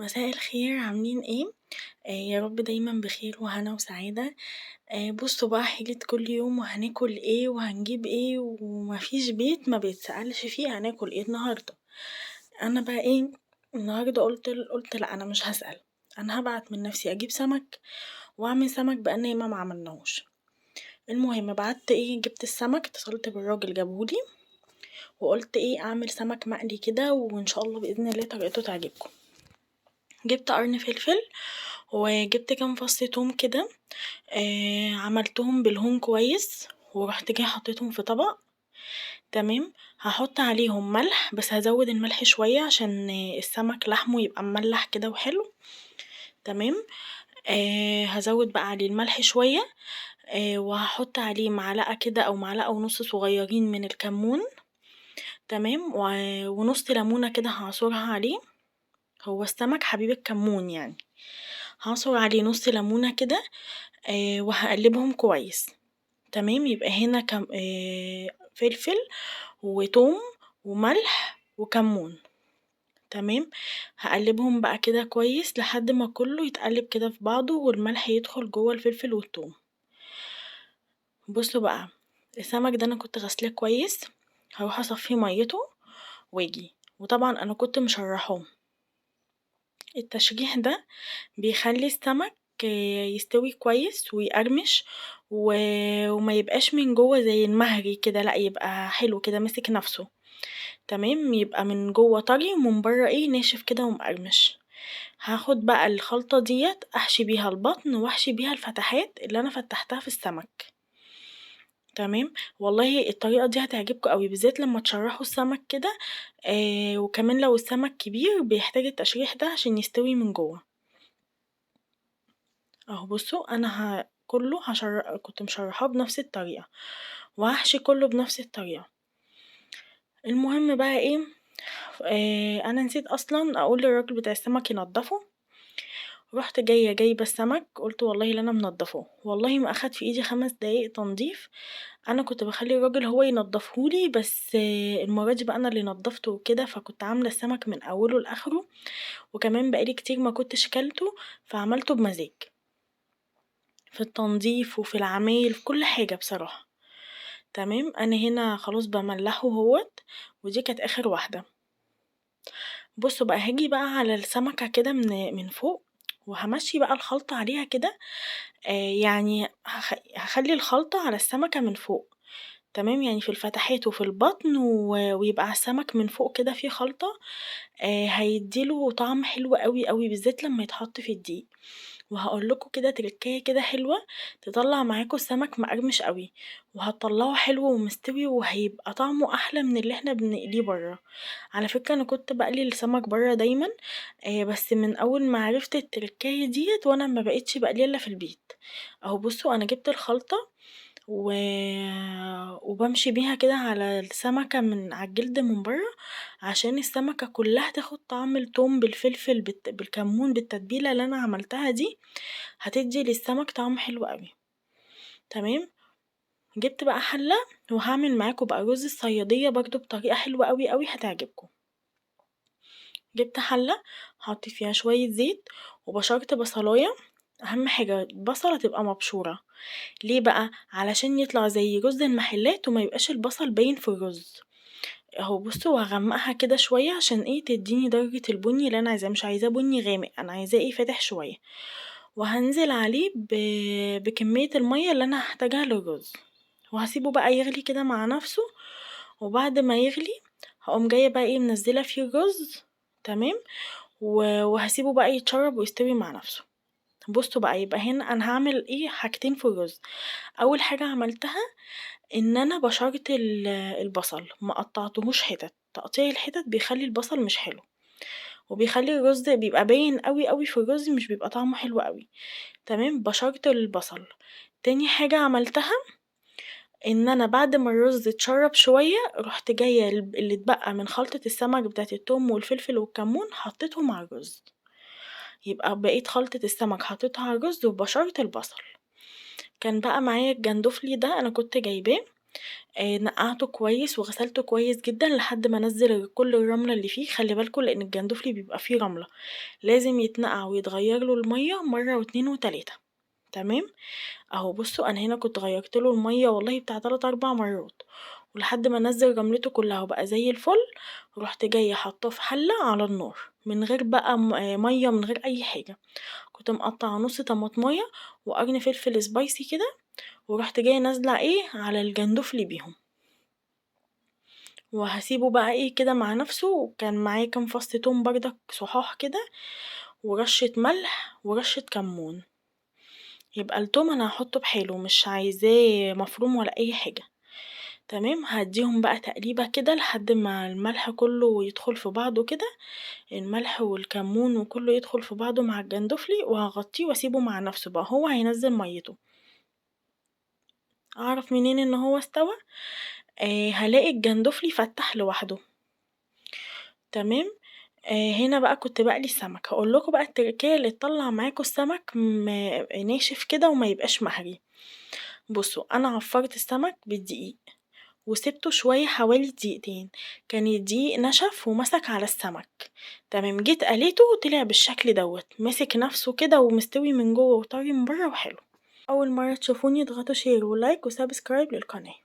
مساء الخير، عاملين ايه؟ يا رب دايما بخير وهنا وسعادة. بصوا بقى حيلة كل يوم وهناكل ايه وهنجيب ايه ومفيش بيت ما بيتسألش فيه هناكل ايه النهاردة. انا بقى ايه النهاردة قلت لا انا مش هسأل. انا هبعت من نفسي اجيب سمك واعمل سمك بقالنا ياما ما عملناهوش. المهم بعت ايه جبت السمك اتصلت بالراجل جابهولي وقلت ايه اعمل سمك مقلي كده وان شاء الله باذن الله طريقته تعجبكم. جبت قرن فلفل وجبت كام فص توم كده. عملتهم بالهون كويس ورحت جايه حطيتهم في طبق. تمام. هحط عليهم ملح بس هزود الملح شوية عشان السمك لحمه يبقى مملح كده وحلو. تمام. هزود بقى عليه الملح شوية. وهحط عليه معلقة كده او معلقة ونص صغيرين من الكمون. تمام ونص ليمونة كده هعصرها عليه. هو السمك حبيب الكمون يعني. هعصر عليه نص ليمونة كده. وهقلبهم كويس. تمام يبقى هنا كم فلفل وتوم وملح وكمون. تمام. هقلبهم بقى كده كويس لحد ما كله يتقلب كده في بعضه والملح يدخل جوه الفلفل والثوم. بصوا بقى السمك ده انا كنت غسلاه كويس. هروح اصفي ميته واجي وطبعا انا كنت مشرحاه. التشريح ده بيخلي السمك يستوي كويس ويقرمش وما يبقاش من جوه زي المهري كده، لا يبقى حلو كده ماسك نفسه. تمام يبقى من جوه طري ومن بره ايه ناشف كده ومقرمش. هاخد بقى الخلطة ديت احشي بيها البطن واحشي بيها الفتحات اللي انا فتحتها في السمك. تمام. والله الطريقة دي هتعجبكم قوي بالذات لما تشرحوا السمك كده. وكمان لو السمك كبير بيحتاج التشريح ده عشان يستوي من جوه. اهو بصوا انا كله كنت مشرحاه بنفس الطريقة وهحشي كله بنفس الطريقة. المهم بقى ايه. انا نسيت اصلا اقول للراجل بتاع السمك ينضفه. رحت جايبه السمك قلت والله لا انا منضفاه والله ما اخد في ايدي 5 دقايق تنظيف. انا كنت بخلي الراجل هو ينضفهولي بس المرة دي بقى انا اللي نضفته وكده فكنت عاملة السمك من اوله لاخره. وكمان بقالي كتير ما كنتش كلته فعملته بمزاج في التنظيف وفي العمايل في كل حاجة بصراحة. تمام انا هنا خلاص بملحه هوت. ودي كانت اخر واحدة. بصوا بقى هاجي بقى على السمكة كده من فوق وهمشي بقى الخلطة عليها كده. يعني هخلي الخلطة على السمكة من فوق. تمام يعني في الفتحات وفي البطن ويبقى على السمك من فوق كده فيه خلطة. هيديله طعم حلو قوي قوي بالذات لما يتحط في الدقيق. وهقولكوا كده تركاية كده حلوة تطلع معاكوا السمك مقرمش قوي وهتطلعه حلو ومستوي وهيبقى طعمه احلى من اللي احنا بنقليه برا. على فكرة انا كنت بقلي السمك برا دايما. بس من اول ما عرفت التركاية ديت وانا ما بقتش بقليه الا في البيت. اهو بصوا انا جبت الخلطة و... وبمشي بيها كده على السمكة من على الجلد من بره عشان السمكة كلها تاخد طعم التوم بالفلفل بالكمون بالتتبيلة اللي انا عملتها دي. هتدي للسمك طعم حلو قوي. تمام. جبت بقى حلة وهعمل معاكم بقى رز الصيادية برضو بطريقة حلوة قوي قوي هتعجبكم. جبت حلة حطيت فيها شوية زيت وبشرت بصلاية. اهم حاجة البصلة تبقى مبشورة. ليه بقى علشان يطلع زي رز المحلات وما يبقاش البصل باين في الرز. اهو بصوا وهغمقها كده شوية عشان ايه تديني درجة البني اللي انا عايزاه مش عايزاه بني غامق انا عايزاه ايه فاتح شوية. وهنزل عليه بكمية المية اللي انا هحتاجها للرز. وهسيبه بقى يغلي كده مع نفسه. وبعد ما يغلي هقوم جاية بقى ايه منزلة فيه الرز. تمام. وهسيبه بقى يتشرب ويستوي مع نفسه. بصوا بقى يبقى هنا انا هعمل ايه حاجتين في الرز. اول حاجة عملتها ان انا بشرت البصل ما قطعتهوش حتت تقطيع الحتت بيخلي البصل مش حلو. وبيخلي الرز بيبقى باين قوي قوي في الرز مش بيبقى طعمه حلو قوي. تمام بشرت البصل. تاني حاجة عملتها ان انا بعد ما الرز اتشرب شوية رحت جاية اللي اتبقى من خلطة السمك بتاعت التوم والفلفل والكمون حطيتهم على الرز. يبقى بقيت خلطة السمك حطيتها على الرز وبشرت البصل. كان بقى معايا الجندفلي ده انا كنت جايباه. نقعته كويس وغسلته كويس جدًا لحد ما انزل كل الرملة اللي فيه، خلي بالكم لأن الجندفلي بيبقى فيه رملة، لازم يتنقع ويتغير له المَيّة مرة و2 و3. تمام. أهو بصوا أنا هنا كنت غيرت له المَيّة والله بتاع 3 4 مرات، ولحد ما نزل رملته كلها وبقى زي الفل، رحت جاية حاطاه في حلة على النار من غير بقى مَيّة من غير أي حاجة، كنت مقطعة نص طماطماية وقرن فلفل سبايسي كده، ورحت جاية نازلة على الجندفلي بيهم، وهاسيبه بقى كده مع نفسه، وكان معايا كام فص توم بردك صحاح كده، ورشة ملح ورشة كمون. يبقى التوم أنا هاحطه بحاله مش عايزاه مفروم ولا أي حاجة. تمام. هاديهم بقى تقليبة كده لحد ما الملح كله يدخل في بعضه كده، الملح والكمون وكله يدخل في بعضه مع الجندفلي، وهغطيه واسيبه مع نفسه بقى هو هينزل ميته. اعرف منين ان هو استوى؟ هلاقي الجندفلي فتح لوحده. تمام. هنا بقى كنت بقلي السمك، هقول لكم بقى التركية اللي تطلع معاكم السمك ناشف كده وما يبقاش مهري. بصوا انا عفرت السمك بالدقيق وسبته شوية حوالي دقيقتين، كان الدقيق نشف ومسك على السمك. تمام. جيت قليته وطلع بالشكل دوت ماسك نفسه كده ومستوي من جوه وطري من بره وحلو. اول مرة تشوفوني اضغطوا شير ولايك وسبسكرايب للقناة.